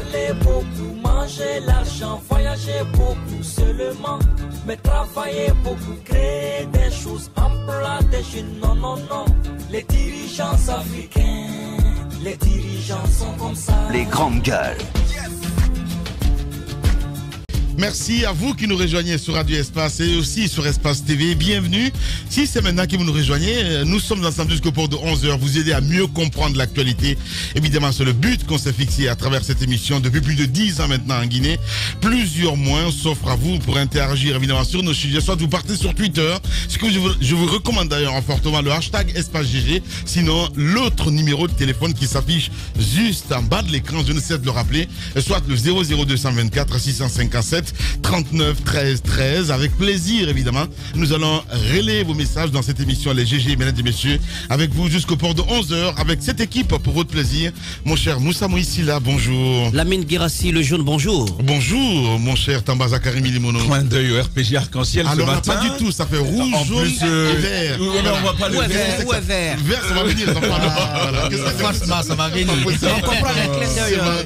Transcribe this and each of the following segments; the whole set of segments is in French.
parler beaucoup, manger l'argent, voyager beaucoup seulement, mais travailler beaucoup, créer des choses, emploi des jeunes, non, non, non. Les dirigeants africains, les dirigeants sont comme ça. Les grandes gueules. Merci à vous qui nous rejoignez sur Radio Espace et aussi sur Espace TV. Bienvenue. Si c'est maintenant que vous nous rejoignez, nous sommes ensemble jusqu'au port de 11h. Vous aider à mieux comprendre l'actualité. Évidemment, c'est le but qu'on s'est fixé à travers cette émission depuis plus de 10 ans maintenant en Guinée. Plusieurs moyens s'offrent à vous pour interagir évidemment sur nos sujets. Soit vous partez sur Twitter, ce que je vous recommande d'ailleurs fortement, le hashtag EspaceGG. Sinon, l'autre numéro de téléphone qui s'affiche juste en bas de l'écran, je ne sais de le rappeler, soit le 00224 657 39 13 13. Avec plaisir évidemment, nous allons relayer vos messages dans cette émission Les GG, mesdames et messieurs, avec vous jusqu'au port de 11h avec cette équipe pour votre plaisir. Mon cher Moussa Moïsila, bonjour. Lamine Guirassi, le jaune, bonjour. Bonjour mon cher Tamba Zakari Milimono. Point d'œil au RPG Arc-en-Ciel ce alors matin. Pas du tout, ça fait rouge, jaune et vert. Oui, mais on voit pas le vert. Ouais, vert. Vert, ça va venir. Voilà. Franchement, ça va venir. On comprend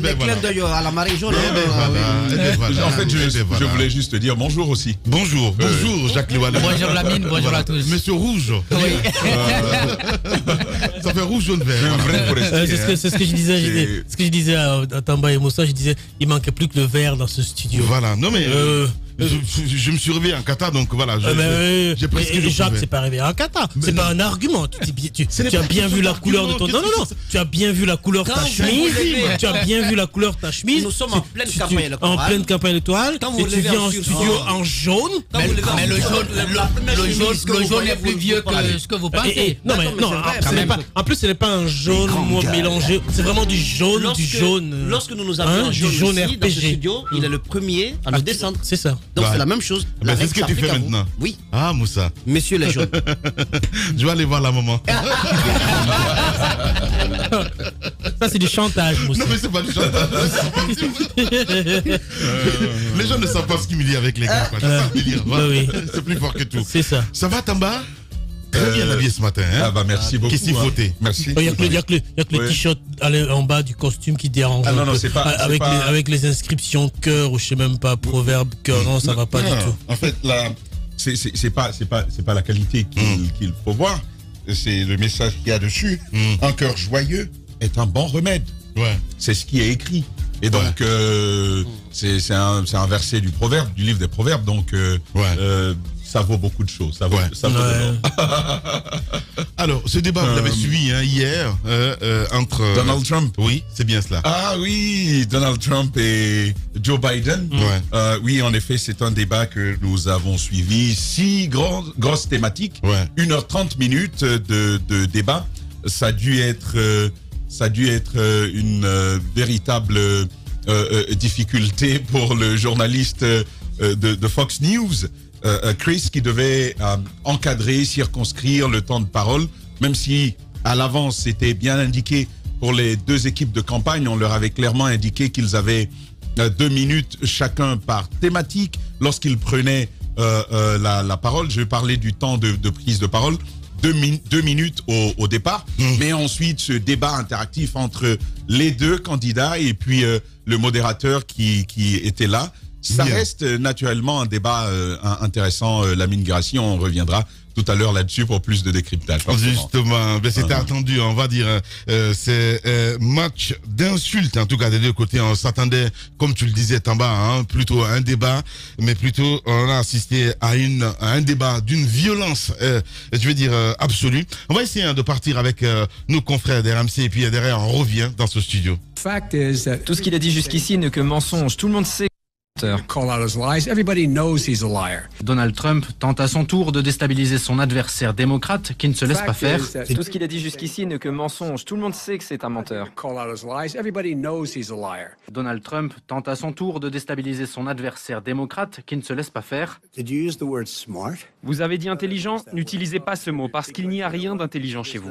les clins d'œil à la marée jaune. En fait, je voulais juste te dire bonjour aussi. Bonjour, Jacques Liwale. Bonjour Lamine, bonjour à tous. Monsieur Rouge. Oui. Ça fait rouge, jaune, vert. C'est ce que je disais à Tamba et Moussa, je disais il manquait plus que le vert dans ce studio. Voilà, non mais je me suis réveillé en Qatar, donc voilà. J'ai pris ce que je Jacques, pouvais. c'est pas réveillé en Qatar. C'est pas un argument. Tu as bien vu la couleur de ton. Non. Tu as bien vu la couleur de ta chemise. Tu as bien vu la couleur de ta chemise. Nous sommes en pleine campagne électorale. En pleine campagne électorale. Et tu viens en studio en jaune. Mais le jaune est plus vieux que ce que vous pensez. Non, en plus, ce n'est pas un jaune mélangé. C'est vraiment du jaune, Lorsque nous avions un jaune ici dans ce studio, il est le premier à nous descendre. C'est ça. Donc c'est la même chose. C'est ce que tu fais maintenant. Oui. Ah Moussa. Messieurs les jaunes. Je vais aller voir la maman. Ça c'est du chantage, Moussa. Non mais c'est pas du chantage. Les gens ne savent pas ce qu'il me dit avec les gars. C'est ça le délire. Oui. C'est plus fort que tout. C'est ça. Ça va Tamba? Très bien habillé ce matin. Hein? Ah bah merci beaucoup. Qu'est-ce qu'il faut? Merci. Il n'y a que les t-shirts en bas du costume qui dérangent. Ah non, c'est pas. Avec les inscriptions cœur ou je sais même pas, proverbe cœur, non, ça va pas du tout. En fait, là, c'est pas la qualité qu'il faut voir. C'est le message qu'il y a dessus. Un cœur joyeux est un bon remède. Ouais. C'est ce qui est écrit. Et donc, c'est un verset du livre des Proverbes. Donc, ça vaut beaucoup de choses. Ça vaut de l'or. Alors, ce débat, vous l'avez suivi hier entre Donald Trump. Oui, c'est bien cela. Ah oui, Donald Trump et Joe Biden. Oui, en effet, c'est un débat que nous avons suivi. 6 grosses thématiques. 1h30 de débat. Ça a dû être une véritable difficulté pour le journaliste de Fox News. Chris, qui devait encadrer, circonscrire le temps de parole, même si à l'avance c'était bien indiqué pour les deux équipes de campagne, on leur avait clairement indiqué qu'ils avaient 2 minutes chacun par thématique lorsqu'ils prenaient la parole. Je vais parler du temps de prise de parole. 2 minutes au départ, mais ensuite ce débat interactif entre les deux candidats et puis le modérateur qui était là. Ça reste naturellement un débat intéressant, Lamine Guirassi. On reviendra tout à l'heure là-dessus pour plus de décryptage. Justement, c'était attendu, on va dire. C'est match d'insultes, en tout cas des deux côtés. On s'attendait, comme tu le disais, Tamba, plutôt à un débat, mais plutôt on a assisté à un débat d'une violence, je veux dire, absolue. On va essayer de partir avec nos confrères d'RMC et puis derrière on revient dans ce studio. Tout ce qu'il a dit jusqu'ici n'est que mensonge. Tout le monde sait. Donald Trump tente à son tour de déstabiliser son adversaire démocrate qui ne se laisse pas faire. Tout ce qu'il a dit jusqu'ici n'est que mensonge. Tout le monde sait que c'est un menteur. Donald Trump tente à son tour de déstabiliser son adversaire démocrate qui ne se laisse pas faire. Vous avez dit intelligent? N'utilisez pas ce mot parce qu'il n'y a rien d'intelligent chez vous.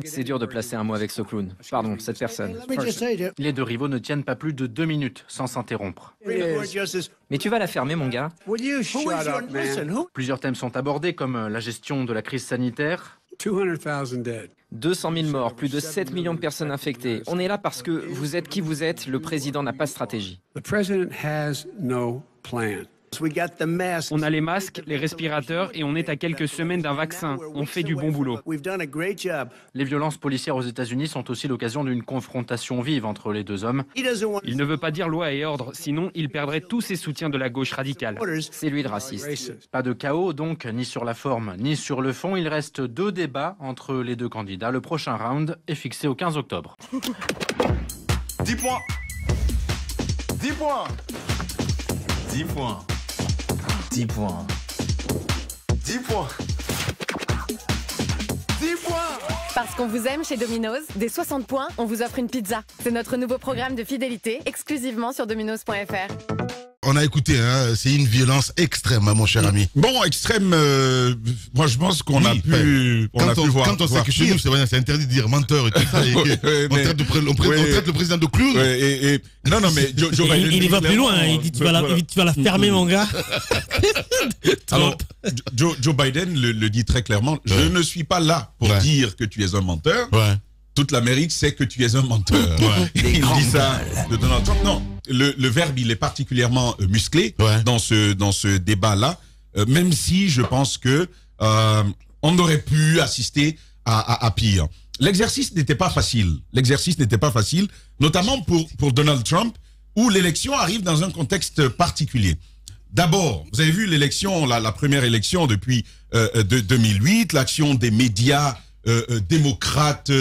C'est dur de placer un mot avec ce clown. Pardon, cette personne. Les deux rivaux ne tiennent pas plus de 2 minutes sans s'interrompre. Mais tu vas la fermer, mon gars. Plusieurs thèmes sont abordés comme la gestion de la crise sanitaire, 200 000 morts, plus de 7 millions de personnes infectées. On est là parce que vous êtes qui vous êtes, le président n'a pas de stratégie. On a les masques, les respirateurs et on est à quelques semaines d'un vaccin. On fait du bon boulot. Les violences policières aux États-Unis sont aussi l'occasion d'une confrontation vive entre les deux hommes. Il ne veut pas dire loi et ordre, sinon il perdrait tous ses soutiens de la gauche radicale. C'est lui le raciste. Pas de chaos donc, ni sur la forme, ni sur le fond. Il reste 2 débats entre les 2 candidats. Le prochain round est fixé au 15 octobre. 10 points. 10 points. 10 points. 10 points. 10 points. 10 points. Parce qu'on vous aime chez Domino's, dès 60 points, on vous offre une pizza. C'est notre nouveau programme de fidélité, exclusivement sur dominos.fr. On a écouté, hein, c'est une violence extrême, mon cher ami. Bon, extrême, moi je pense qu'on a pu voir. Quand on sait que chez nous, c'est interdit de dire menteur et tout ça, et on traite le président de clown. Non, mais Joe Biden... Il va plus loin, il dit tu vas la fermer, mon gars. Alors, Joe Biden le dit très clairement, je ne suis pas là pour dire que tu es un menteur. Toute l'Amérique sait que tu es un menteur. Il dit ça de Donald Trump. Non, le verbe, il est particulièrement musclé dans ce débat-là, même si je pense que on aurait pu assister à pire. L'exercice n'était pas facile. Notamment pour Donald Trump, où l'élection arrive dans un contexte particulier. D'abord, vous avez vu l'élection, la première élection depuis 2008, l'action des médias démocrates,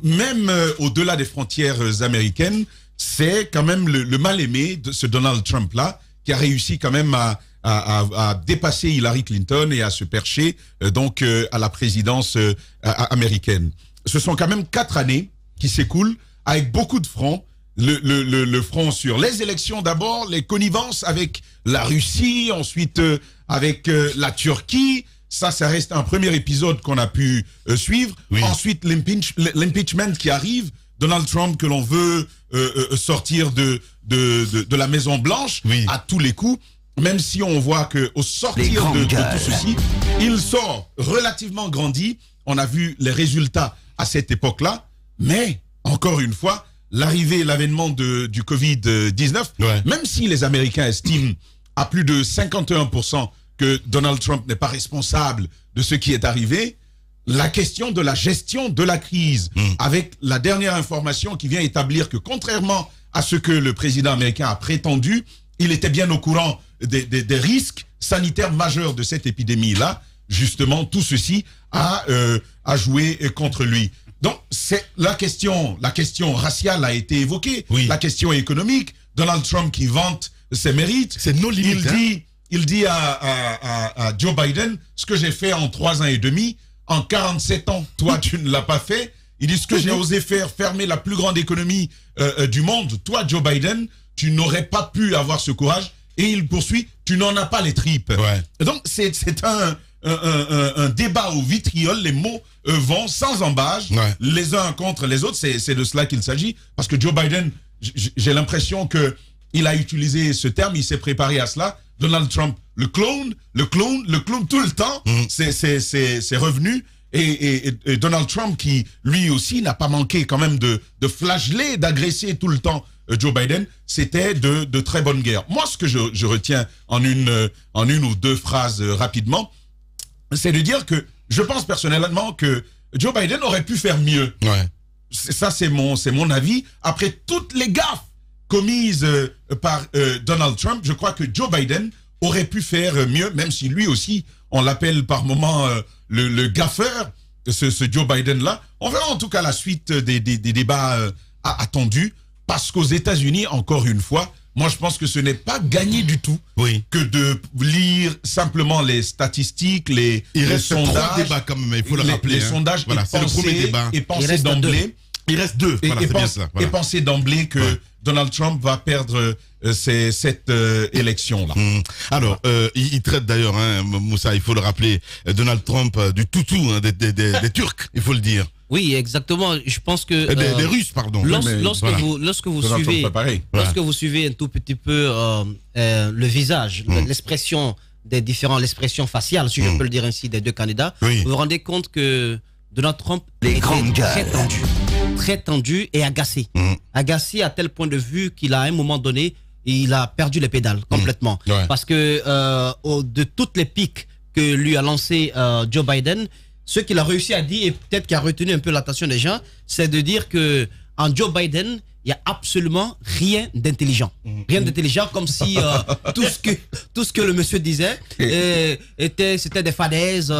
même au-delà des frontières américaines, c'est quand même le mal-aimé de ce Donald Trump-là, qui a réussi quand même à dépasser Hillary Clinton et à se percher donc à la présidence américaine. Ce sont quand même 4 années qui s'écoulent avec beaucoup de fronts. Le front sur les élections d'abord, les connivences avec la Russie, ensuite avec la Turquie. Ça reste un premier épisode qu'on a pu suivre. Ensuite, l'impeachment qui arrive. Donald Trump que l'on veut sortir de la Maison Blanche à tous les coups. Même si on voit qu'au sortir de tout ceci, il sort relativement grandi. On a vu les résultats à cette époque-là. Mais, encore une fois, l'avènement du Covid-19, même si les Américains estiment à plus de 51% que Donald Trump n'est pas responsable de ce qui est arrivé, la question de la gestion de la crise, avec la dernière information qui vient établir que contrairement à ce que le président américain a prétendu, il était bien au courant des risques sanitaires majeurs de cette épidémie-là. Justement, tout ceci a joué contre lui. Donc, c'est la question raciale a été évoquée, la question économique. Donald Trump qui vante ses mérites. C'est nos limites. Il dit à Joe Biden, ce que j'ai fait en 3 ans et demi, en 47 ans, toi tu ne l'as pas fait. Il dit ce que j'ai osé faire, fermer la plus grande économie du monde. Toi, Joe Biden, tu n'aurais pas pu avoir ce courage. Et il poursuit, tu n'en as pas les tripes. Donc, c'est un débat au vitriol. Les mots vont sans embâche, les uns contre les autres. C'est de cela qu'il s'agit. Parce que Joe Biden, j'ai l'impression que il a utilisé ce terme, il s'est préparé à cela. Donald Trump, le clone tout le temps, c'est revenu. Et Donald Trump qui, lui aussi, n'a pas manqué quand même de flageller, d'agresser tout le temps Joe Biden, c'était de très bonne guerre. Moi, ce que je retiens en une ou deux phrases rapidement, c'est de dire que je pense personnellement que Joe Biden aurait pu faire mieux. Ça, c'est mon avis. Après toutes les gaffes commises par Donald Trump, je crois que Joe Biden aurait pu faire mieux, même si lui aussi, on l'appelle par moments le gaffeur, ce Joe Biden-là. On verra en tout cas la suite des débats attendus, parce qu'aux États-Unis, encore une fois, moi je pense que ce n'est pas gagné du tout que de lire simplement les statistiques, les sondages. 3 débats quand même, il faut le rappeler. Les sondages, voilà, c'est le premier débat. Et penser d'emblée. Il reste 2. Et penser d'emblée que Donald Trump va perdre cette élection-là. Alors, il traite d'ailleurs, Moussa, il faut le rappeler, Donald Trump du toutou des Turcs, il faut le dire. Oui, exactement. Je pense que des Russes, pardon. Lorsque vous suivez un tout petit peu le visage, l'expression faciale, si je peux le dire ainsi, des deux candidats, vous vous rendez compte que Donald Trump était très tendu et agacé. Agacé à tel point de vue qu'il a à un moment donné, il a perdu les pédales complètement. Parce que de toutes les piques que lui a lancé Joe Biden, ce qu'il a réussi à dire et peut-être qui a retenu un peu l'attention des gens, c'est de dire que en Joe Biden, il n'y a absolument rien d'intelligent. Rien d'intelligent, comme si tout ce que le monsieur disait c'était des falaises,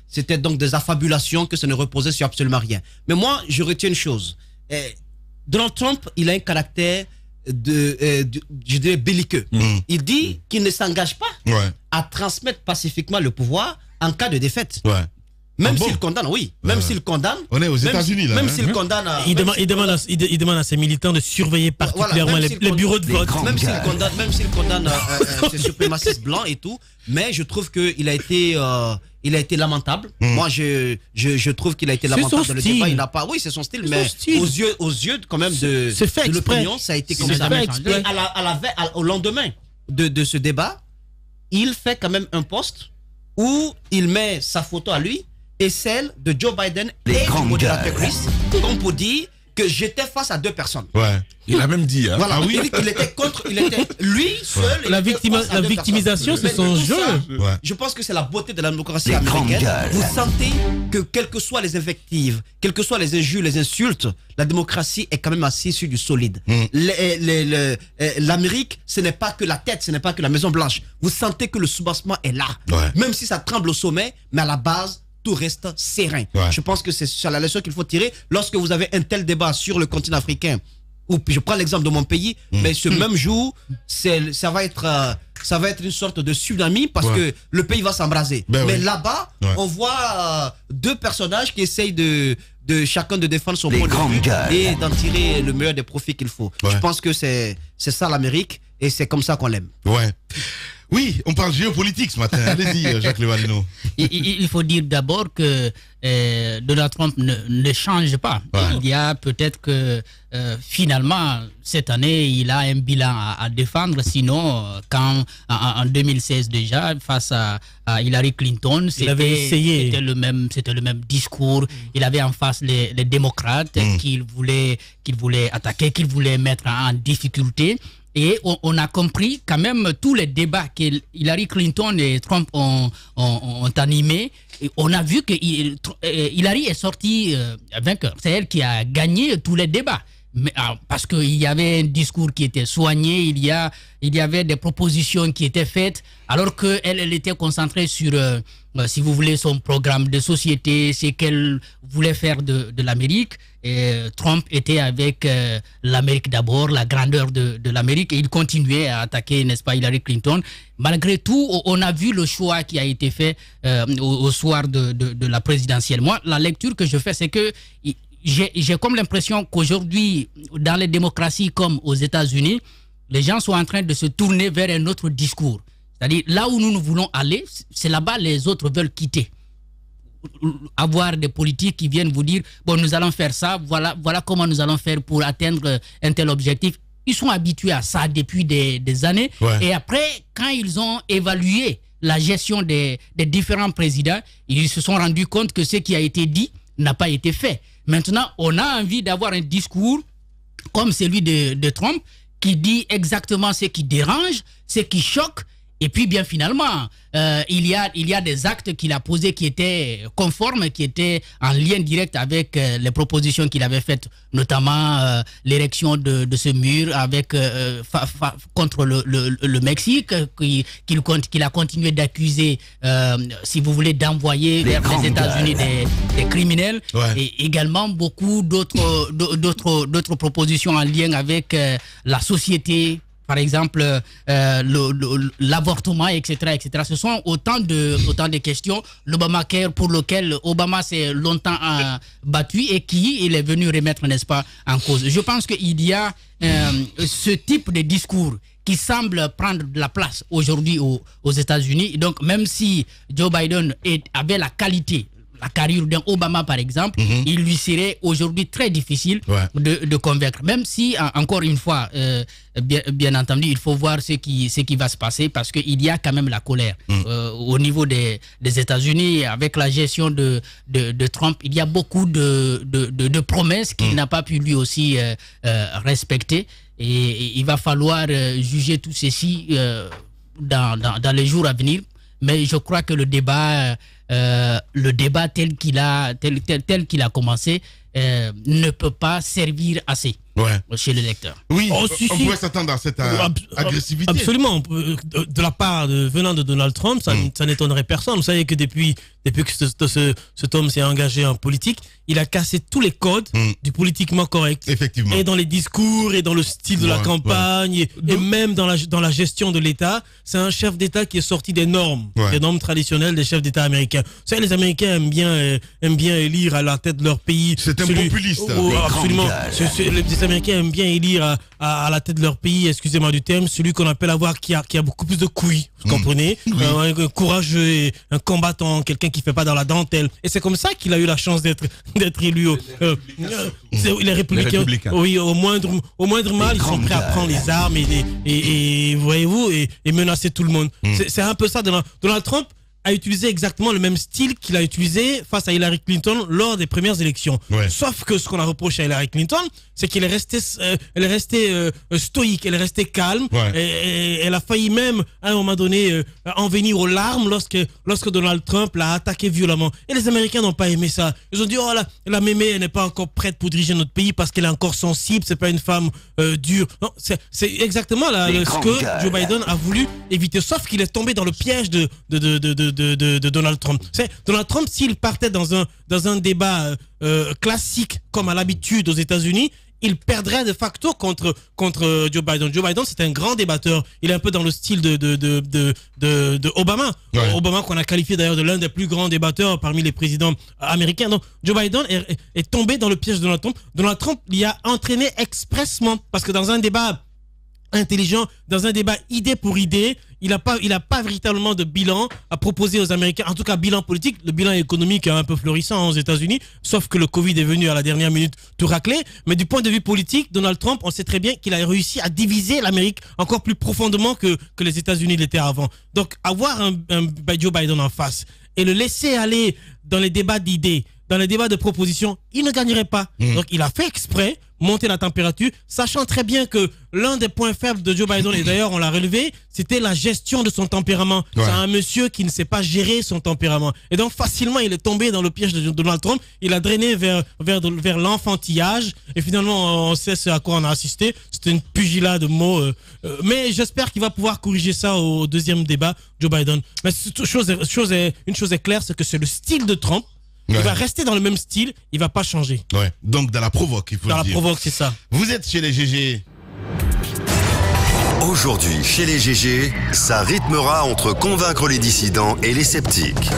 c'était donc des affabulations, que ça ne reposait sur absolument rien. Mais moi, je retiens une chose. Donald Trump, il a un caractère je dirais belliqueux. Il dit qu'il ne s'engage pas à transmettre pacifiquement le pouvoir en cas de défaite. Même s'il condamne, même s'il condamne. On est aux États-Unis là. Même s'il condamne. Il demande à ses militants de surveiller particulièrement les bureaux de vote. Même s'il condamne ces suprémacistes blancs et tout, mais je trouve qu'il a été lamentable. Moi, je trouve qu'il a été lamentable dans le débat. Il n'a pas. Oui, c'est son style, mais aux yeux quand même de l'opinion, ça a été comme ça. Et au lendemain de ce débat, il fait quand même un post où il met sa photo à lui et celle de Joe Biden et du modérateur Chris, comme pour dire que j'étais face à deux personnes. Il a même dit. Voilà, il dit qu'il était lui seul. La victimisation, c'est son jeu. Je pense que c'est la beauté de la démocratie américaine. Vous sentez que quelles que soient les invectives, quelles que soient les injures, les insultes, la démocratie est quand même assise sur du solide. L'Amérique, ce n'est pas que la tête, ce n'est pas que la Maison Blanche. Vous sentez que le soubassement est là. Même si ça tremble au sommet, mais à la base, tout reste serein. Je pense que c'est la leçon qu'il faut tirer lorsque vous avez un tel débat sur le continent africain. Ou je prends l'exemple de mon pays, mais ce même jour, ça va être une sorte de tsunami parce que le pays va s'embraser. Mais là-bas, on voit deux personnages qui essayent de chacun de défendre son point de vue et d'en tirer le meilleur des profits qu'il faut. Je pense que c'est ça l'Amérique et c'est comme ça qu'on l'aime. Oui, on parle géopolitique ce matin. Allez-y, Jacques Levalino. Il faut dire d'abord que Donald Trump ne change pas. Il y a peut-être que finalement, cette année, il a un bilan à défendre. Sinon, quand en 2016 déjà, face à Hillary Clinton, c'était le même discours. Il avait en face les démocrates qu'il voulait attaquer, qu'il voulait mettre en difficulté. Et on a compris quand même tous les débats que Hillary Clinton et Trump ont animés. Et on a vu que Hillary est sortie vainqueur. C'est elle qui a gagné tous les débats. Mais, parce qu'il y avait un discours qui était soigné, il y avait des propositions qui étaient faites, alors qu'elle était concentrée sur, si vous voulez, son programme de société, ce qu'elle voulait faire de l'Amérique. Et Trump était avec l'Amérique d'abord, la grandeur de l'Amérique, et il continuait à attaquer, n'est-ce pas, Hillary Clinton. Malgré tout, on a vu le choix qui a été fait au soir de la présidentielle. Moi, la lecture que je fais, c'est que j'ai comme l'impression qu'aujourd'hui, dans les démocraties comme aux États-Unis, les gens sont en train de se tourner vers un autre discours. C'est-à-dire, là où nous voulons aller, c'est là-bas les autres veulent quitter. Avoir des politiques qui viennent vous dire, bon, nous allons faire ça, voilà comment nous allons faire pour atteindre un tel objectif. Ils sont habitués à ça depuis des années. Et après, quand ils ont évalué la gestion des différents présidents, ils se sont rendus compte que ce qui a été dit n'a pas été fait. Maintenant, on a envie d'avoir un discours comme celui de Trump qui dit exactement ce qui dérange, ce qui choque. Et puis, bien finalement, il y a des actes qu'il a posés qui étaient conformes, qui étaient en lien direct avec les propositions qu'il avait faites, notamment l'érection de ce mur contre le Mexique, qu'il a continué d'accuser, si vous voulez, d'envoyer vers les États-Unis des criminels, et également beaucoup d'autres propositions en lien avec la société. Par exemple, l'avortement, etc., etc. Ce sont autant de questions. L'Obamacare, pour lequel Obama s'est longtemps battu et qui il est venu remettre, n'est-ce pas, en cause. Je pense qu'il y a ce type de discours qui semble prendre de la place aujourd'hui aux États-Unis. Donc, même si Joe Biden avait la qualité la carrure d'un Obama, par exemple, il lui serait aujourd'hui très difficile de convaincre. Même si, encore une fois, bien entendu, il faut voir ce qui va se passer parce qu'il y a quand même la colère. Au niveau des États-Unis, avec la gestion de Trump, il y a beaucoup de promesses qu'il n'a pas pu lui aussi respecter. Et il va falloir juger tout ceci dans les jours à venir. Mais je crois que le débat tel qu'il a commencé ne peut pas servir assez chez le lecteur. Oui, on pourrait s'attendre à cette agressivité. Absolument. De la part venant de Donald Trump, ça n'étonnerait personne. Vous savez que depuis que cet homme s'est engagé en politique, il a cassé tous les codes du politiquement correct. Effectivement. Et dans les discours, et dans le style de la campagne, et même dans la gestion de l'État. C'est un chef d'État qui est sorti des normes traditionnelles des chefs d'État américains. Vous savez, les Américains aiment bien élire à la tête de leur pays. C'est un populiste. Absolument. Les Américains aiment bien élire à la tête de leur pays, excusez-moi du terme, celui qu'on appelle qui a beaucoup plus de couilles, vous comprenez, un courageux, un combattant, quelqu'un qui fait pas dans la dentelle. Et c'est comme ça qu'il a eu la chance d'être élu. Les républicains. Oui, au moindre mal, ils sont prêts à prendre les armes et voyez-vous, et menacer tout le monde. C'est un peu ça. Donald Trump a utilisé exactement le même style qu'il a utilisé face à Hillary Clinton lors des premières élections. Sauf que ce qu'on a reproché à Hillary Clinton, c'est qu'elle est restée, stoïque, elle est restée calme, et elle a failli même, à un moment donné, en venir aux larmes lorsque Donald Trump l'a attaqué violemment. Et les Américains n'ont pas aimé ça. Ils ont dit, oh la mémé, elle n'est pas encore prête pour diriger notre pays parce qu'elle est encore sensible, c'est pas une femme dure. Non, c'est exactement ce que Joe Biden a voulu éviter. Sauf qu'il est tombé dans le piège de Donald Trump. Donald Trump, s'il partait dans un débat classique comme à l'habitude aux États-Unis, il perdrait de facto contre Joe Biden. Joe Biden, c'est un grand débatteur. Il est un peu dans le style de Obama. Obama, qu'on a qualifié d'ailleurs de l'un des plus grands débatteurs parmi les présidents américains. Donc, Joe Biden est tombé dans le piège de Donald Trump. Donald Trump l'y a entraîné expressement parce que dans un débat intelligent, dans un débat idée pour idée, il a pas véritablement de bilan à proposer aux Américains, en tout cas bilan politique. Le bilan économique est un peu florissant aux États-Unis, sauf que le Covid est venu à la dernière minute tout racler. Mais du point de vue politique, Donald Trump, on sait très bien qu'il a réussi à diviser l'Amérique encore plus profondément que les États-Unis l'étaient avant. Donc avoir un Joe Biden en face et le laisser aller dans les débats d'idées, dans les débats de propositions, il ne gagnerait pas. Donc il a fait exprès monter la température, sachant très bien que l'un des points faibles de Joe Biden, et d'ailleurs on l'a relevé, c'était la gestion de son tempérament. C'est un monsieur qui ne sait pas gérer son tempérament. Et donc facilement il est tombé dans le piège de Donald Trump, il a drainé vers l'enfantillage, et finalement on sait ce à quoi on a assisté, c'était une pugilade de mots. Mais j'espère qu'il va pouvoir corriger ça au deuxième débat, Joe Biden. Mais une chose est claire, c'est que c'est le style de Trump. Il va rester dans le même style, il va pas changer. Donc dans la provoque, il faut le dire. Dans la provoque, c'est ça. Vous êtes chez les GG. Aujourd'hui, chez les GG, ça rythmera entre convaincre les dissidents et les sceptiques.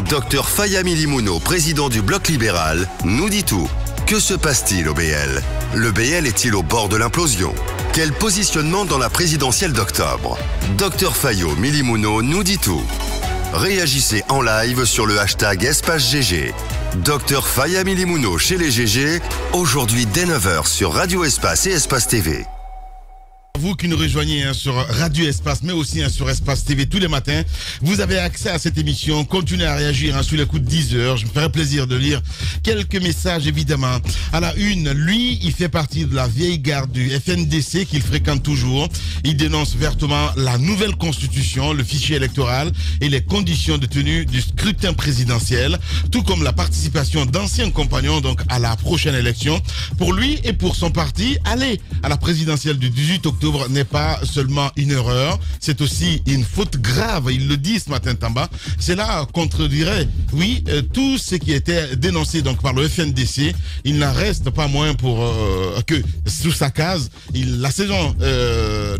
Dr Faya Milimono, président du Bloc libéral, nous dit tout. Que se passe-t-il au BL? Le BL est-il au bord de l'implosion? Quel positionnement dans la présidentielle d'octobre? Dr Faya Milimono nous dit tout. Réagissez en live sur le hashtag #EspaceGG. Dr Faya Milimono chez les GG, aujourd'hui dès 9h sur Radio Espace et Espace TV. Vous qui nous rejoignez sur Radio Espace, mais aussi sur Espace TV tous les matins, vous avez accès à cette émission. Continuez à réagir sous les coups de 10 heures. Je me ferai plaisir de lire quelques messages, évidemment. À la une, lui, il fait partie de la vieille garde du FNDC qu'il fréquente toujours. Il dénonce vertement la nouvelle constitution, le fichier électoral et les conditions de tenue du scrutin présidentiel, tout comme la participation d'anciens compagnons donc à la prochaine élection. Pour lui et pour son parti, aller à la présidentielle du 18 octobre n'est pas seulement une erreur, c'est aussi une faute grave. Il le dit ce matin, Tamba. Cela contredirait, oui, tout ce qui était dénoncé donc par le FNDC. Il n'en reste pas moins pour que sous sa case, la saison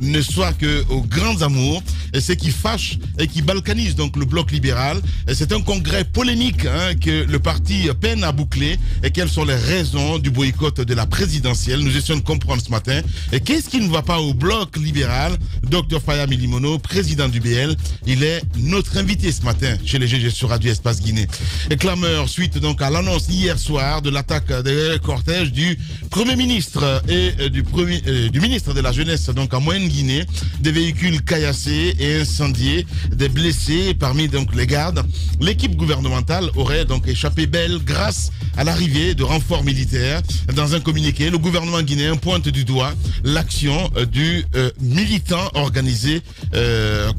ne soit que aux grands amours. et ce qui fâche et qui balkanise donc le bloc libéral. C'est un congrès polémique que le parti peine à boucler. Et quelles sont les raisons du boycott de la présidentielle? Nous essayons de comprendre ce matin. Et qu'est-ce qui ne va pas au bloc libéral? Dr Faya Milimono, président du BL, il est notre invité ce matin chez les GG sur Radio Espace Guinée. Et clameur suite donc à l'annonce hier soir de l'attaque des cortèges du Premier ministre et du ministre de la Jeunesse donc en Moyenne-Guinée, des véhicules caillassés et incendiés, des blessés parmi donc les gardes. L'équipe gouvernementale aurait donc échappé belle grâce à l'arrivée de renforts militaires. Dans un communiqué, le gouvernement guinéen pointe du doigt l'action du militant organisé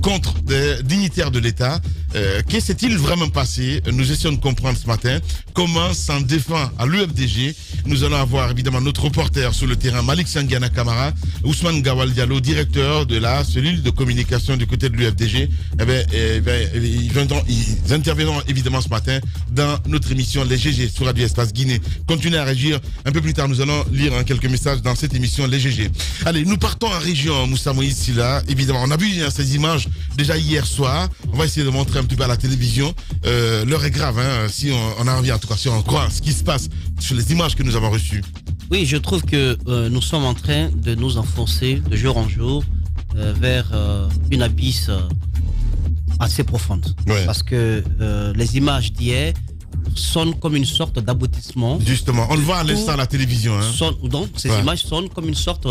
contre des dignitaires de l'État. Que s'est-il vraiment passé? Nous essayons de comprendre ce matin comment s'en défend à l'UFDG. Nous allons avoir évidemment notre reporter sur le terrain, Malik Sangiana Kamara, Ousmane Gawal Diallo, directeur de la cellule de communication du côté de l'UFDG. Ils interviendront évidemment ce matin dans notre émission Les GG sur Radio Espace Guinée. Continuez à réagir. Un peu plus tard, nous allons lire quelques messages dans cette émission Les GG. Allez, nous partons en région, Moussa Moïse Silla. Évidemment, on a vu ces images déjà hier soir. On va essayer de montrer un petit peu à la télévision. L'heure est grave, si on en revient, en tout cas, si on croit ce qui se passe sur les images que nous avons reçues. Oui, je trouve que nous sommes en train de nous enfoncer de jour en jour vers une abysse assez profonde. Ouais. Parce que les images d'hier sonnent comme une sorte d'aboutissement. Justement, on le voit à l'instant à la télévision. Donc, ces images sonnent comme une sorte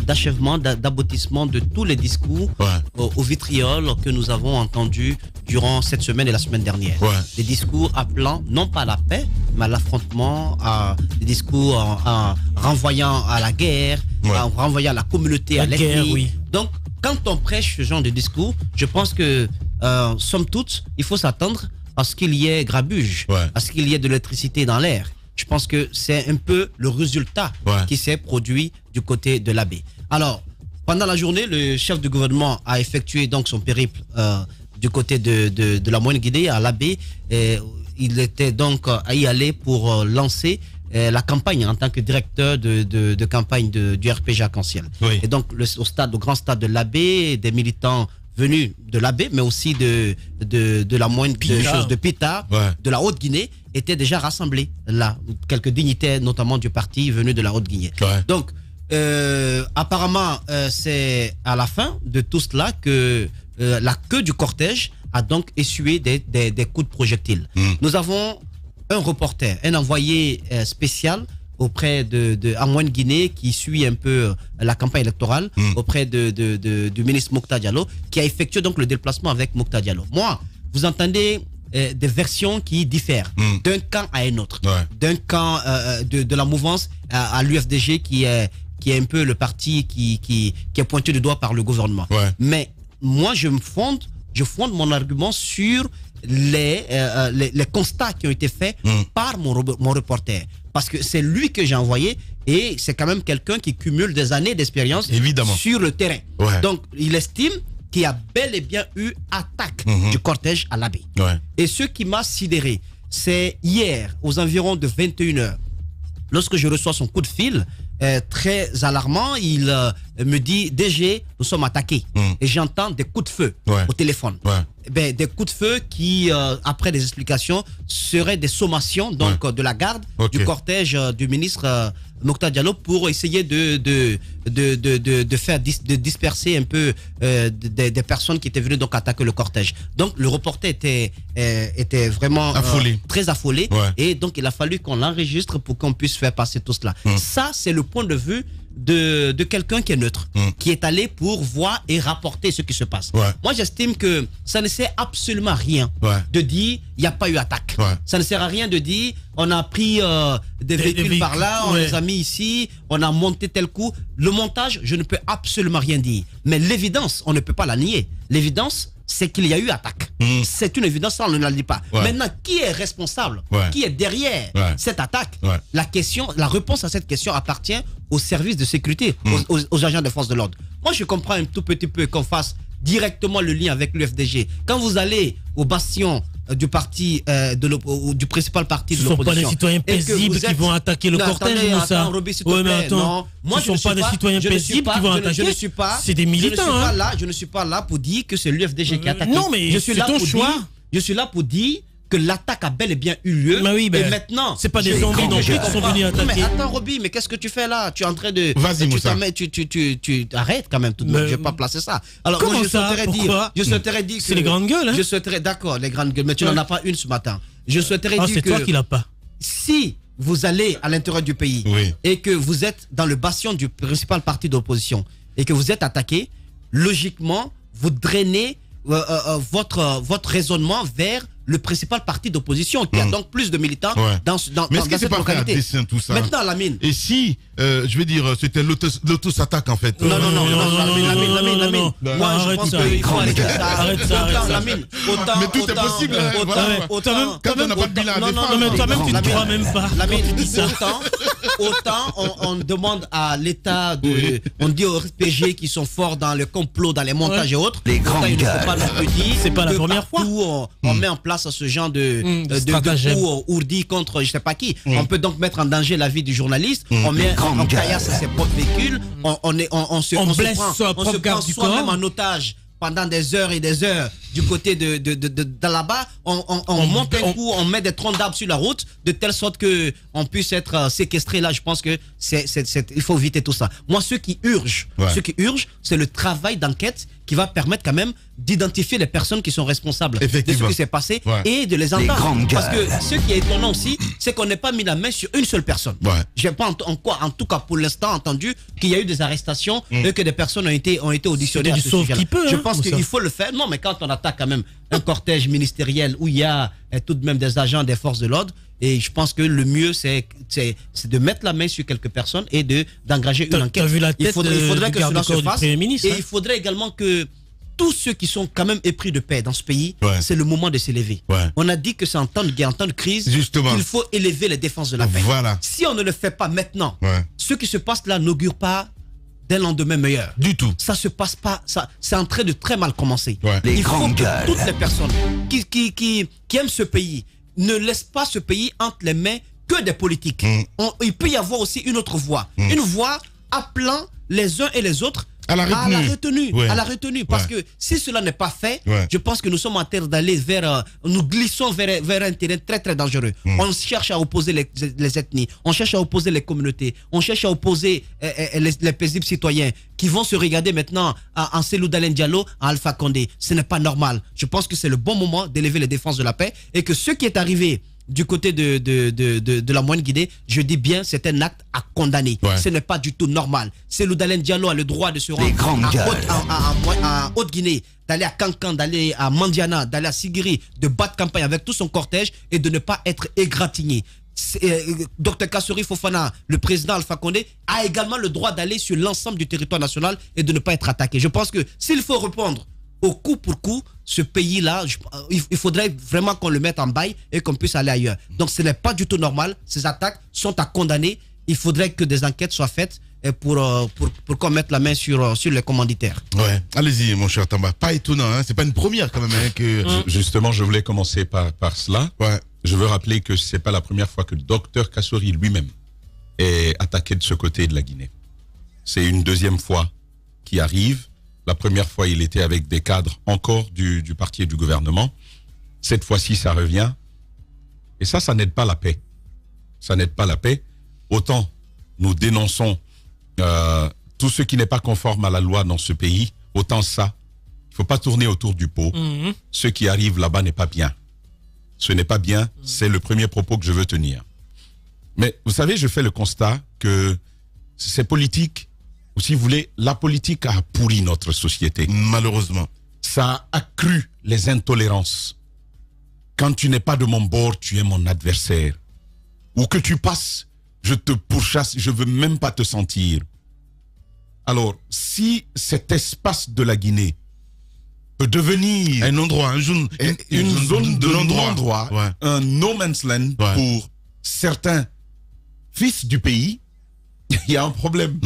d'achèvement, d'aboutissement de tous les discours au vitriol que nous avons entendus durant cette semaine et la semaine dernière. Des discours appelant non pas à la paix, mais à l'affrontement, des discours en renvoyant à la guerre, en renvoyant la communauté à l'ethnie. Oui. Donc, quand on prêche ce genre de discours, je pense que, somme toute, il faut s'attendre à ce qu'il y ait grabuge, à ce qu'il y ait de l'électricité dans l'air. Je pense que c'est un peu le résultat qui s'est produit du côté de l'Abbé. Alors, pendant la journée, le chef du gouvernement a effectué donc son périple du côté de la Moyenne-Guinée à l'Abbé. Il était donc à y aller pour lancer la campagne en tant que directeur de campagne du RPG Arc-en-Ciel. Et donc, au grand stade de l'Abbé, des militants venus de l'Abbé, mais aussi de la moindre chose de Pita, de la Haute-Guinée, étaient déjà rassemblés là. Quelques dignitaires, notamment du parti, venus de la Haute-Guinée. Donc, apparemment, c'est à la fin de tout cela que la queue du cortège a donc essuyé des coups de projectiles. Nous avons un reporter, un envoyé spécial auprès en Moyenne-Guinée qui suit un peu la campagne électorale auprès du ministre Mokhtar Diallo, qui a effectué donc le déplacement avec Mokhtar Diallo. Moi, vous entendez des versions qui diffèrent d'un camp à un autre, d'un camp de la mouvance à l'UFDG qui est un peu le parti qui est pointé du doigt par le gouvernement. Mais moi, je fonde mon argument sur les constats qui ont été faits par mon reporter. Parce que c'est lui que j'ai envoyé et c'est quand même quelqu'un qui cumule des années d'expérience sur le terrain. Donc, il estime qu'il y a bel et bien eu attaque du cortège à l'Abbé. Et ce qui m'a sidéré, c'est hier, aux environs de 21h, lorsque je reçois son coup de fil, très alarmant, il me dit « DG, nous sommes attaqués ». Et j'entends des coups de feu au téléphone. Des coups de feu qui, après des explications, seraient des sommations donc, de la garde du cortège du ministre Mokhtar Diallo pour essayer de disperser un peu des personnes qui étaient venues donc attaquer le cortège. Donc le reporter était vraiment très affolé et donc il a fallu qu'on l'enregistre pour qu'on puisse faire passer tout cela. Ça, c'est le point de vue de quelqu'un qui est neutre, qui est allé pour voir et rapporter ce qui se passe. Moi, j'estime que ça ne sert absolument à rien de dire il n'y a pas eu attaque. Ça ne sert à rien de dire on a pris des véhicules par là, on les a mis ici, on a monté tel coup. Le montage, je ne peux absolument rien dire. Mais l'évidence, on ne peut pas la nier. L'évidence, c'est qu'il y a eu attaque. C'est une évidence, ça on ne la dit pas. Maintenant, qui est responsable? Qui est derrière cette attaque? La réponse à cette question appartient aux services de sécurité, aux agents de force de l'ordre. Moi, je comprends un tout petit peu qu'on fasse directement le lien avec l'UFDG. Quand vous allez au bastion du parti du principal parti de l'opposition. Ce ne sont pas des citoyens paisibles qui vont attaquer le cortège, Moussa. Oui, mais attends, moi je ne suis pas des citoyens paisibles qui vont attaquer. C'est des militants. Je ne suis pas là pour dire que c'est l'UFDG qui attaque. Non, mais c'est ton choix. Je suis là pour dire que l'attaque a bel et bien eu lieu. Mais oui, et maintenant, c'est pas des zombies non plus qui sont venus attaquer. Mais attends, Roby, mais qu'est-ce que tu fais là? Tu es en train de. Vas-y, Moussa. Tu arrêtes quand même tout de même. Je vais pas placer ça. Alors, comment moi, je souhaiterais dire que. C'est les grandes gueules, hein? Je souhaiterais, d'accord, les grandes gueules, mais tu n'en as pas une ce matin. Je souhaiterais dire que. C'est toi qui l'as pas. Si vous allez à l'intérieur du pays et que vous êtes dans le bastion du principal parti d'opposition et que vous êtes attaqué, logiquement, vous drainez votre raisonnement vers le principal parti d'opposition qui a donc plus de militants dans cette localité. Tout ça. Maintenant, Lamine. Et si, je vais dire, c'était l'auto-attaque en fait. Non, Lamine. Moi, je pense qu'il faut arrêter ça. Arrête ça. Lamine, mais tout est possible. Quand on n'a pas de bilan à défendre. Non, mais toi-même, tu ne crois même pas. Lamine, autant on demande à l'État, on dit aux RPG qui sont forts dans le complot, dans les montages et autres. Les grandes gueules. C'est pas la première fois. On met en place ce genre de coup ourdi contre je sais pas qui. On peut donc mettre en danger la vie du journaliste. On met en caillasse ses propres véhicules. On se prend soi-même en otage pendant des heures et des heures du côté de là-bas. On monte un coup, on met des troncs d'arbres sur la route de telle sorte que on puisse être séquestré. Là, je pense que il faut éviter tout ça. Moi, ce qui urge, c'est le travail d'enquête qui va permettre quand même d'identifier les personnes qui sont responsables de ce qui s'est passé et de les entendre. Parce que ce qui est étonnant aussi, c'est qu'on n'ait pas mis la main sur une seule personne. J'ai pas en tout cas pour l'instant entendu qu'il y a eu des arrestations et que des personnes ont été auditionnées à ce sujet-là. Je pense qu'il faut le faire. Non, mais quand on attaque quand même un cortège ministériel où il y a tout de même des agents des forces de l'ordre, et je pense que le mieux c'est de mettre la main sur quelques personnes et d'engager une enquête. Il faudrait que cela se fasse. Et il faudrait également que tous ceux qui sont quand même épris de paix dans ce pays, c'est le moment de s'élever. On a dit que c'est en temps de guerre, en temps de crise, qu'il faut élever les défenses de la paix. Si on ne le fait pas maintenant, ce qui se passe là n'augure pas d'un lendemain meilleur. Du tout. Ça se passe pas, c'est en train de très mal commencer. Il faut que toutes les personnes qui aiment ce pays ne laissent pas ce pays entre les mains que des politiques. Il peut y avoir aussi une autre voie. Une voie appelant les uns et les autres à la retenue. Parce que si cela n'est pas fait, je pense que nous sommes en train d'aller nous glissons vers un terrain très très dangereux. On cherche à opposer les ethnies, on cherche à opposer les communautés, on cherche à opposer les paisibles citoyens qui vont se regarder maintenant en Cellou Dalein Diallo, en Alpha Condé. Ce n'est pas normal. Je pense que c'est le bon moment d'élever les défenses de la paix et que ce qui est arrivé du côté de la Moyenne-Guinée, je dis bien, c'est un acte à condamner. Ce n'est pas du tout normal. Cellou Dalein Diallo a le droit de se rendre en Haute-Guinée, d'aller à Kankan, d'aller à Mandiana, d'aller à Sigiri, de battre campagne avec tout son cortège et de ne pas être égratigné. Dr Kassori Fofana, le président Alpha Condé, a également le droit d'aller sur l'ensemble du territoire national et de ne pas être attaqué. Je pense que s'il faut répondre au coup pour coup, ce pays-là, il faudrait vraiment qu'on le mette en bail et qu'on puisse aller ailleurs. Donc ce n'est pas du tout normal. Ces attaques sont à condamner. Il faudrait que des enquêtes soient faites pour qu'on mette la main sur les commanditaires. Allez-y, mon cher Tamba. Pas étonnant, hein. C'est pas une première quand même. Justement, je voulais commencer par cela. Je veux rappeler que c'est pas la première fois que le docteur Kassori lui-même est attaqué de ce côté de la Guinée. C'est une deuxième fois qui arrive. La première fois, il était avec des cadres encore du parti et du gouvernement. Cette fois-ci, ça revient. Et ça n'aide pas la paix. Ça n'aide pas la paix. Autant nous dénonçons tout ce qui n'est pas conforme à la loi dans ce pays, autant ça, il ne faut pas tourner autour du pot. Ce qui arrive là-bas n'est pas bien. Ce n'est pas bien, c'est le premier propos que je veux tenir. Mais vous savez, je fais le constat que ces politiques, ou si vous voulez, la politique a pourri notre société. Malheureusement. Ça a accru les intolérances. Quand tu n'es pas de mon bord, tu es mon adversaire. Où que tu passes, je te pourchasse, je ne veux même pas te sentir. Alors, si cet espace de la Guinée peut devenir un endroit, une zone de non-droit, un no man's land pour certains fils du pays, il y a un problème.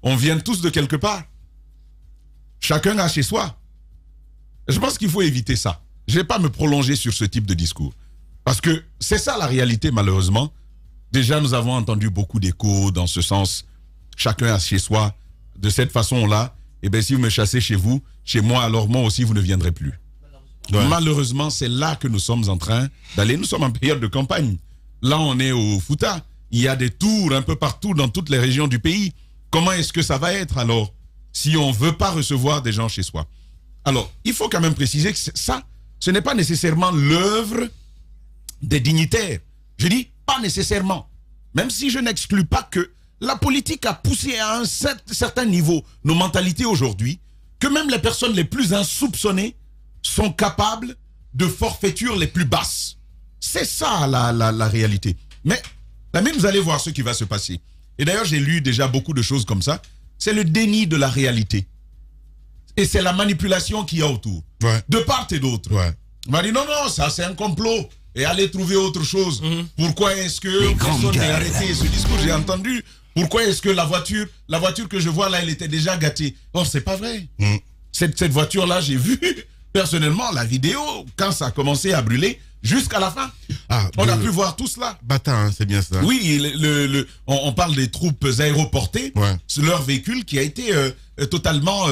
On vient tous de quelque part. Chacun a chez soi. Je pense qu'il faut éviter ça. je ne vais pas me prolonger sur ce type de discours. Parce que c'est ça la réalité, malheureusement. Déjà, nous avons entendu beaucoup d'échos dans ce sens. Chacun a chez soi. De cette façon-là, eh bien, si vous me chassez chez vous, chez moi, alors moi aussi, vous ne viendrez plus. Ouais. Malheureusement, c'est là que nous sommes en train d'aller. Nous sommes en période de campagne. Là, on est au Fouta. Il y a des tours un peu partout dans toutes les régions du pays. Comment est-ce que ça va être alors si on ne veut pas recevoir des gens chez soi? Alors, il faut quand même préciser que ça, ce n'est pas nécessairement l'œuvre des dignitaires. Je dis pas nécessairement. Même si je n'exclus pas que la politique a poussé à un certain niveau nos mentalités aujourd'hui, que même les personnes les plus insoupçonnées sont capables de forfaitures les plus basses. C'est ça la réalité. Mais vous allez voir ce qui va se passer. Et d'ailleurs, j'ai lu déjà beaucoup de choses comme ça. C'est le déni de la réalité. Et c'est la manipulation qu'il y a autour. Ouais. De part et d'autre. Ouais. On m'a dit non, ça c'est un complot. Et allez trouver autre chose. Pourquoi est-ce que personne n'a arrêté ce discours? J'ai entendu. Pourquoi est-ce que la voiture que je vois là, elle était déjà gâtée? Or, c'est pas vrai. Cette voiture-là, j'ai vu personnellement la vidéo quand ça a commencé à brûler jusqu'à la fin. On a pu voir tout cela. Bata, hein, c'est bien ça. Oui, on parle des troupes aéroportées. Ouais. Leur véhicule qui a été totalement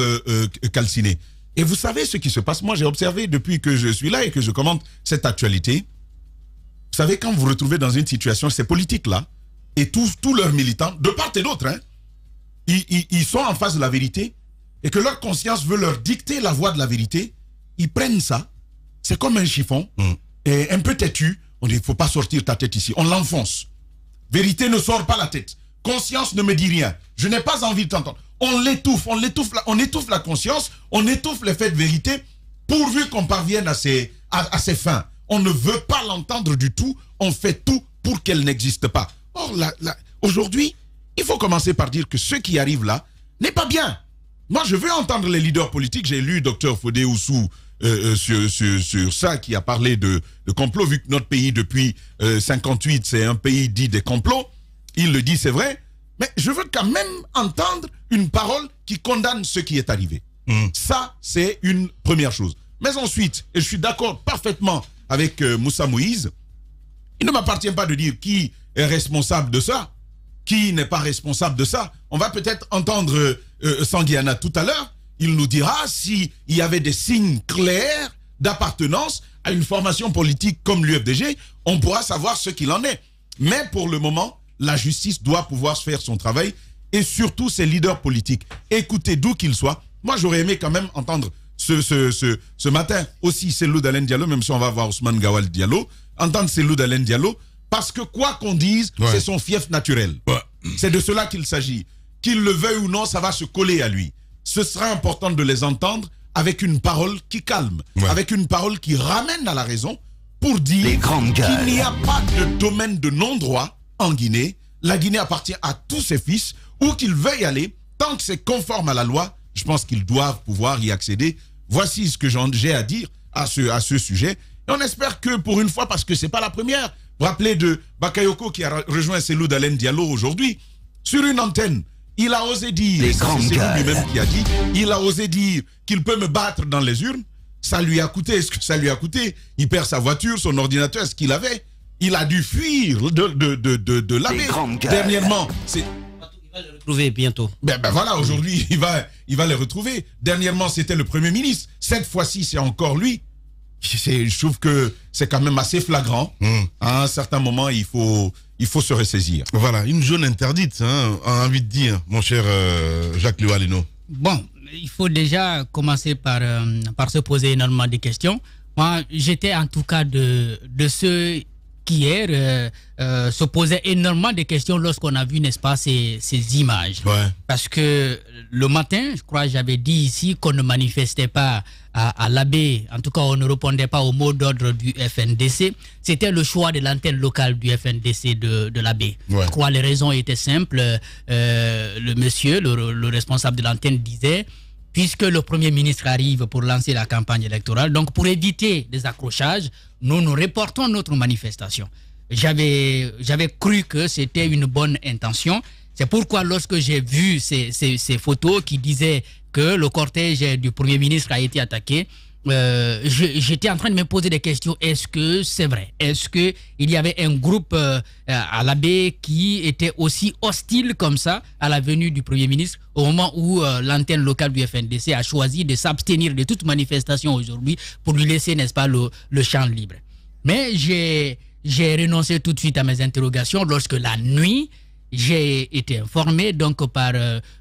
calciné. Et vous savez ce qui se passe? Moi, j'ai observé depuis que je suis là et que je commente cette actualité. Vous savez, quand vous vous retrouvez dans une situation, ces politiques-là, et tous leurs militants, de part et d'autre, hein, ils sont en face de la vérité, et que leur conscience veut leur dicter la voie de la vérité, ils prennent ça, c'est comme un chiffon, et un peu têtu, on dit, il ne faut pas sortir ta tête ici, on l'enfonce. Vérité ne sort pas la tête. Conscience ne me dit rien. Je n'ai pas envie de t'entendre. On étouffe la conscience, on étouffe les faits de vérité, pourvu qu'on parvienne à ses fins. On ne veut pas l'entendre du tout, on fait tout pour qu'elle n'existe pas. Or, aujourd'hui, il faut commencer par dire que ce qui arrive là n'est pas bien. Moi, je veux entendre les leaders politiques. J'ai lu Dr Fodé Oussou sur ça, qui a parlé de complot, vu que notre pays, depuis 58, c'est un pays dit des complots. Il le dit, c'est vrai. Mais je veux quand même entendre une parole qui condamne ce qui est arrivé. Ça, c'est une première chose. Mais ensuite, et je suis d'accord parfaitement avec Moussa Moïse, il ne m'appartient pas de dire qui est responsable de ça, qui n'est pas responsable de ça. On va peut-être entendre Sanguiana tout à l'heure. Il nous dira s'il y avait des signes clairs d'appartenance à une formation politique comme l'UFDG, on pourra savoir ce qu'il en est. Mais pour le moment, la justice doit pouvoir faire son travail, et surtout ses leaders politiques. Écoutez, d'où qu'ils soient. Moi, j'aurais aimé quand même entendre ce matin aussi Cellou Dalein Diallo, même si on va voir Ousmane Gawal Diallo, entendre Cellou Dalein Diallo, parce que quoi qu'on dise, c'est son fief naturel. C'est de cela qu'il s'agit. Qu'il le veuille ou non, ça va se coller à lui. Ce sera important de les entendre avec une parole qui calme, avec une parole qui ramène à la raison, pour dire qu'il n'y a pas de domaine de non-droit en Guinée. La Guinée appartient à tous ses fils, où qu'ils veuillent aller, tant que c'est conforme à la loi, je pense qu'ils doivent pouvoir y accéder. Voici ce que j'ai à dire à ce sujet. Et on espère que pour une fois, parce que c'est pas la première, vous vous rappelez de Bakayoko qui a rejoint Cellou Dalein Diallo aujourd'hui, sur une antenne, il a osé dire, c'est lui-même qui a dit, il a osé dire qu'il peut me battre dans les urnes. Ça lui a coûté, est-ce que ça lui a coûté? Il perd sa voiture, son ordinateur, ce qu'il avait. Il a dû fuir de l'AB. Dernièrement, c'est... Il va les retrouver bientôt. Ben voilà, aujourd'hui, il va les retrouver. Dernièrement, c'était le Premier ministre. Cette fois-ci, c'est encore lui. Je trouve que c'est quand même assez flagrant. À un certain moment, il faut se ressaisir. Voilà, une zone interdite, hein, a envie de dire, mon cher Jacques Lualino. Bon, il faut déjà commencer par se poser énormément de questions. Moi, j'étais en tout cas de ceux qui hier se posaient énormément de questions lorsqu'on a vu, n'est-ce pas, ces images. Parce que le matin, je crois, j'avais dit ici qu'on ne manifestait pas à l'AB, en tout cas, on ne répondait pas au mot d'ordre du FNDC. C'était le choix de l'antenne locale du FNDC de l'AB. Je crois que les raisons étaient simples. Le monsieur, le responsable de l'antenne disait, puisque le Premier ministre arrive pour lancer la campagne électorale, donc pour éviter des accrochages, nous reportons notre manifestation. J'avais cru que c'était une bonne intention. C'est pourquoi lorsque j'ai vu ces photos qui disaient que le cortège du Premier ministre a été attaqué, j'étais en train de me poser des questions. Est-ce que c'est vrai? Est-ce qu'il y avait un groupe à l'Abbé qui était aussi hostile comme ça à la venue du Premier ministre au moment où l'antenne locale du FNDC a choisi de s'abstenir de toute manifestation aujourd'hui pour lui laisser, n'est-ce pas, le champ libre? Mais j'ai renoncé tout de suite à mes interrogations lorsque la nuit, j'ai été informé donc par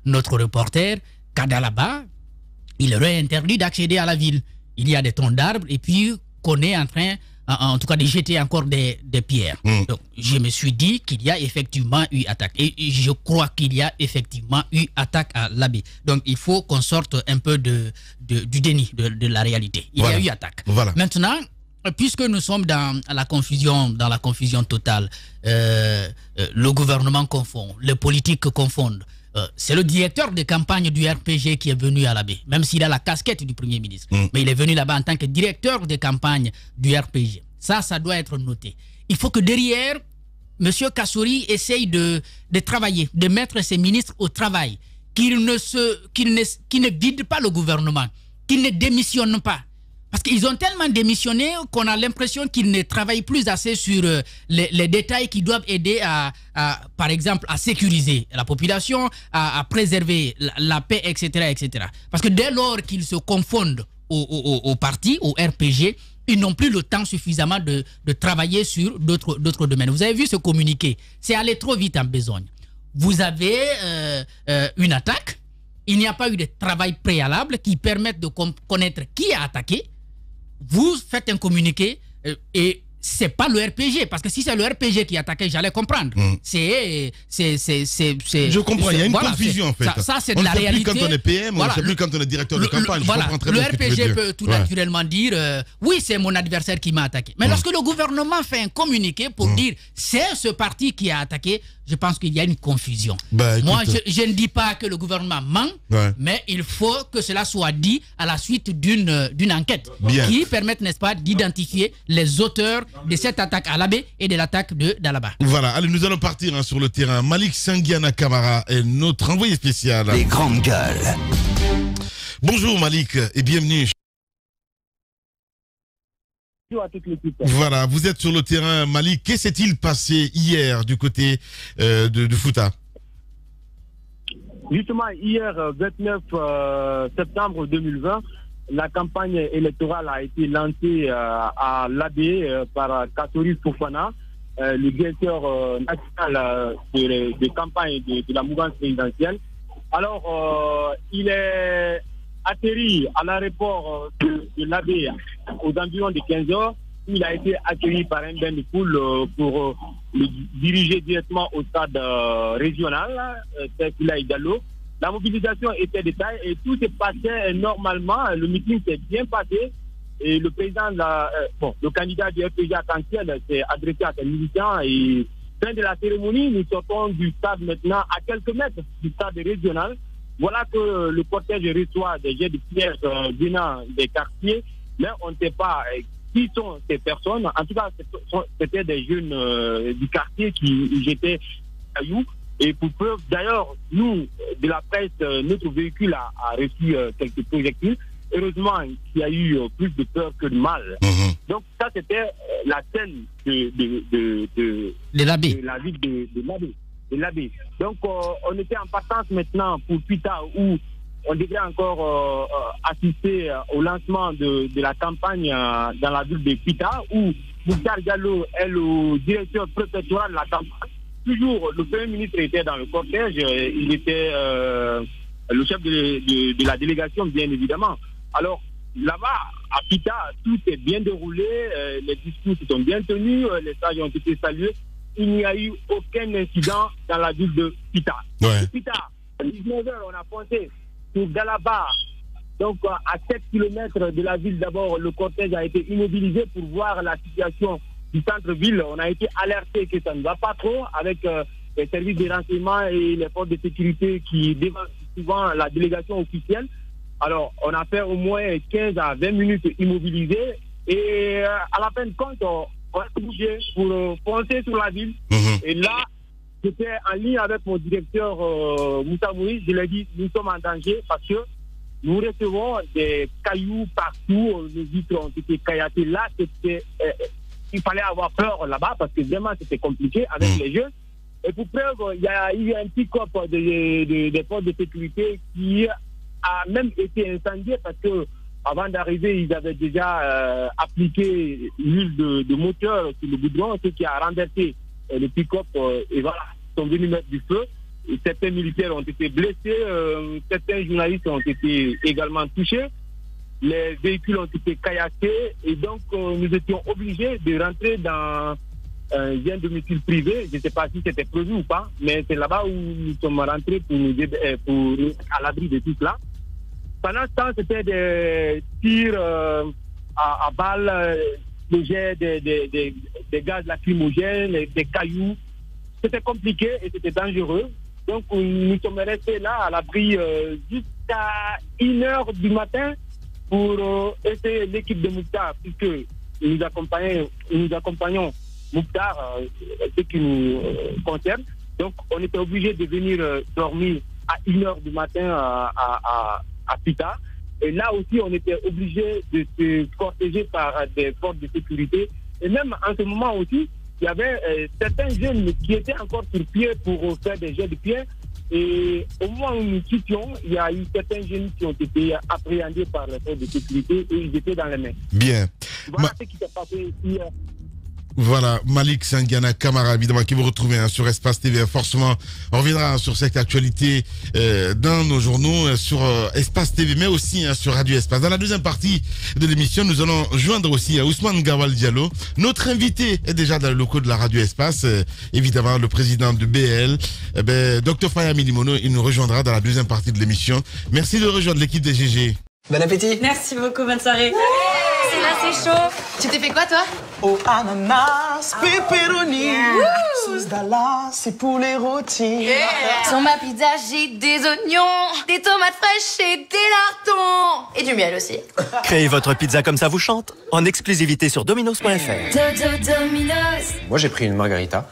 notre reporter qu'à Dalaba, il leur est interdit d'accéder à la ville. Il y a des troncs d'arbres et puis qu'on est en train, en tout cas, de jeter encore des pierres. Donc, je me suis dit qu'il y a effectivement eu attaque. Et je crois qu'il y a effectivement eu attaque à l'Abbé. Donc, il faut qu'on sorte un peu du déni de la réalité. Il y a eu attaque. Maintenant, puisque nous sommes dans la confusion totale, le gouvernement confond, les politiques confondent. C'est le directeur de campagne du RPG qui est venu à l'Abbé, même s'il a la casquette du Premier ministre. Mais il est venu là-bas en tant que directeur de campagne du RPG. Ça doit être noté. Il faut que derrière, M. Kassouri essaye de travailler, de mettre ses ministres au travail, qu'il ne vide pas le gouvernement, qu'il ne démissionne pas. Parce qu'ils ont tellement démissionné qu'on a l'impression qu'ils ne travaillent plus assez sur les détails qui doivent aider par exemple, à sécuriser la population, à préserver la paix, etc., etc. Parce que dès lors qu'ils se confondent au parti, au RPG, ils n'ont plus le temps suffisamment de travailler sur d'autres domaines. Vous avez vu ce communiqué? C'est aller trop vite en besogne. Vous avez une attaque, il n'y a pas eu de travail préalable qui permette de connaître qui a attaqué. Vous faites un communiqué et c'est pas le RPG, parce que si c'est le RPG qui attaquait, j'allais comprendre. Je comprends, il y a une confusion en fait. Ça c'est de la réalité. On ne sait plus quand on est PM, on ne sait plus quand on est directeur de campagne. Le RPG peut tout naturellement dire oui, c'est mon adversaire qui m'a attaqué. Mais lorsque le gouvernement fait un communiqué pour dire c'est ce parti qui a attaqué, je pense qu'il y a une confusion. Moi, je ne dis pas que le gouvernement ment, mais il faut que cela soit dit à la suite d'une enquête qui permette, n'est-ce pas, d'identifier les auteurs de cette attaque à l'Abbé et de l'attaque de Dalaba. Voilà, allez, nous allons partir sur le terrain. Malik Sangiana Kamara est notre envoyé spécial. Les grandes gueules. Bonjour Malik et bienvenue. Voilà, vous êtes sur le terrain, Malik. Qu'est-ce s'est-il passé hier du côté de Fouta? Justement, hier, 29 septembre 2020, la campagne électorale a été lancée à l'Abbé par Kassouri Fofana, le directeur national de campagne de la mouvance présidentielle. Alors, il est atterri à l'aéroport de l'Abbé aux environs de 15 heures. Il a été accueilli par un bain de foule pour le diriger directement au stade régional, Sekoula Idalo. La mobilisation était de taille et tout se passait normalement. Le meeting s'est bien passé et le président, le candidat du RPG à Kantiel s'est adressé à ses militants et fin de la cérémonie, nous sortons du stade maintenant à quelques mètres du stade régional. Voilà que le cortège reçoit des jets de pierre venant des quartiers, mais on ne sait pas qui sont ces personnes. En tout cas, c'était des jeunes du quartier qui jetaient cailloux. Et pour preuve, d'ailleurs, nous, de la presse, notre véhicule a reçu quelques projectiles. Heureusement qu'il y a eu plus de peur que de mal. Donc ça, c'était la scène de la ville de l'Abbé. Donc on était en partance maintenant pour Pita, où on devrait encore assister au lancement de la campagne dans la ville de Pita, où Mouktar Diallo est le directeur préfectoral de la campagne. Toujours, le Premier ministre était dans le cortège, il était le chef de la délégation, bien évidemment. Alors, là-bas, à Pita, tout s'est bien déroulé, les discours sont bien tenus, les sages ont été salués. Il n'y a eu aucun incident dans la ville de Pita. Pita, à 19h, on a pointé sur Dalaba. Donc, à 7 km de la ville, d'abord, le cortège a été immobilisé pour voir la situation du centre-ville. On a été alerté que ça ne va pas trop avec les services de renseignement et les forces de sécurité qui dévancent souvent la délégation officielle. Alors, on a fait au moins 15 à 20 minutes immobilisés et à la fin de compte, on a bougé pour foncer sur la ville. Et là, j'étais en ligne avec mon directeur Moussa Moïse. Je lui ai dit, nous sommes en danger parce que nous recevons des cailloux partout, nos vitres ont été caillassées. Là, il fallait avoir peur là-bas parce que vraiment c'était compliqué avec les jeux. Et pour preuve, il y a eu un petit corps des forces de sécurité qui a même été incendié parce que avant d'arriver, ils avaient déjà appliqué l'huile de moteur sur le goudron, ce qui a renversé le pick-up et voilà, ils sont venus mettre du feu. Et certains militaires ont été blessés, certains journalistes ont été également touchés, les véhicules ont été caillassés et donc nous étions obligés de rentrer dans un domicile privé. Je ne sais pas si c'était prévu ou pas, mais c'est là-bas où nous sommes rentrés pour nous à l'abri de tout cela. Pendant ce temps, c'était des tirs à balles, des jets, des gaz lacrymogènes, des cailloux. C'était compliqué et c'était dangereux. Donc nous sommes restés là à l'abri jusqu'à 1h du matin pour essayer l'équipe de Mouktar, puisque nous accompagnons Mouktar, ce qui nous concerne. Donc on était obligé de venir dormir à 1h du matin à Pita. Et là aussi, on était obligé de se protéger par des forces de sécurité. Et même en ce moment aussi, il y avait certains jeunes qui étaient encore sur pied pour faire des jets de pierre. Et au moment où nous quittions, il y a eu certains jeunes qui ont été appréhendés par les forces de sécurité et ils étaient dans les mains. Bien. Voilà ce qui s'est passé hier. Voilà, Malik Sangiana Camara, évidemment, qui vous retrouvez sur Espace TV. Forcément, on reviendra sur cette actualité dans nos journaux, sur Espace TV, mais aussi sur Radio Espace. Dans la deuxième partie de l'émission, nous allons joindre aussi Ousmane Gawal Diallo. Notre invité est déjà dans le locaux de la Radio Espace, évidemment, le président de BL, Dr Faya Milimono. Il nous rejoindra dans la deuxième partie de l'émission. Merci de rejoindre l'équipe des GG. Bon appétit. Merci beaucoup, bonne soirée. C'est là, c'est chaud. Tu t'es fait quoi, toi? Oh, ananas, pepperoni, sauce Dallas, c'est pour les rôtis. Sur ma pizza, j'ai des oignons, des tomates fraîches et des lartons. Et du miel aussi. Créez votre pizza comme ça vous chante, en exclusivité sur Dominos.fr. Dominos. Moi, j'ai pris une margarita.